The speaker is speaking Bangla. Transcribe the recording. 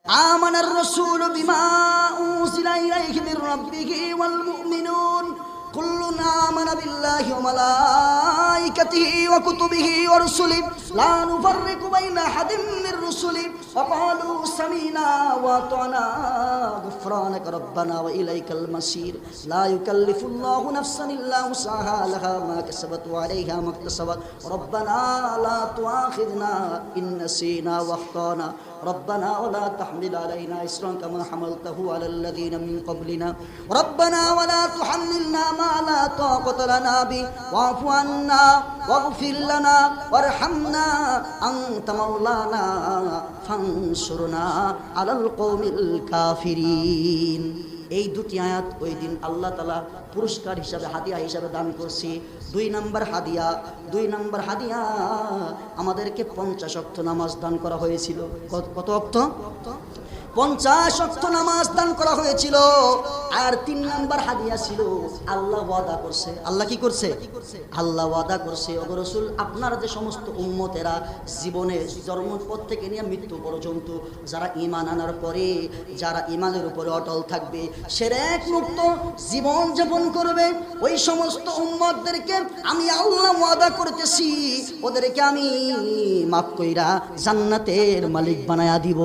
আমানার রাসূলু বিমা উনজিলা ইলাইহি মির রাব্বিহি ওয়াল মুমিনুন কুল্লুন আমানা বিল্লাহি ওয়া মালাইকাতিহি ওয়া কুতুবিহি ওয়া রুসুলিহি লা নুফাররিকু বাইনা আহাদিন মির রুসুলিহি ওয়া ক্বালু সামি'না ওয়া আতা'না গুফরানাকা রাব্বানা ওয়া ইলাইকাল মাসির লা ইউকাল্লিফুল্লাহু নাফসান ইল্লা উসাহা লাহা মা কাসাবাত ওয়া আলাইহা মা ইকতাসাবাত রাব্বানা লা তুআখিযনা ইন নাসিনা ওয়া আখতানা ربنا ولا تحمل علينا إصرا كما حملته على الذين من قبلنا ربنا ولا تحملنا ما لا طاقة لنا به واعف عنا واغفر لنا وارحمنا أنت مولانا فانصرنا على القوم الكافرين এই দুটি আয়াত ওই দিন আল্লাহ তাআলা পুরস্কার হিসাবে হাদিয়া হিসাবে দান করছি। দুই নম্বর হাদিয়া আমাদেরকে 50 ওয়াক্ত নামাজ দান করা হয়েছিল। কত ওয়াক্ত? 50 ওয়াক্ত নামাজ দান করা হয়েছিল। আর 3 নম্বর হাদিয়া ছিল আল্লাহ ওয়াদা করছে। আল্লাহ কি করছে? আল্লাহ ওয়াদা করছে, ওগো রাসূল আপনারা যে সমস্ত উম্মতেরা জীবনে জন্মপথ থেকে নিয়ে মৃত্যু পর্যন্ত যারা ঈমান আনার পরে যারা ঈমানের উপরে অটল থাকবে, শিরক মুক্ত জীবন যাপন করবে, ওই সমস্ত উম্মতদেরকে আমি আল্লাহ ওয়াদা করতেছি ওদেরকে আমি মাফ কইরা জান্নাতের মালিক বানায়া দিব।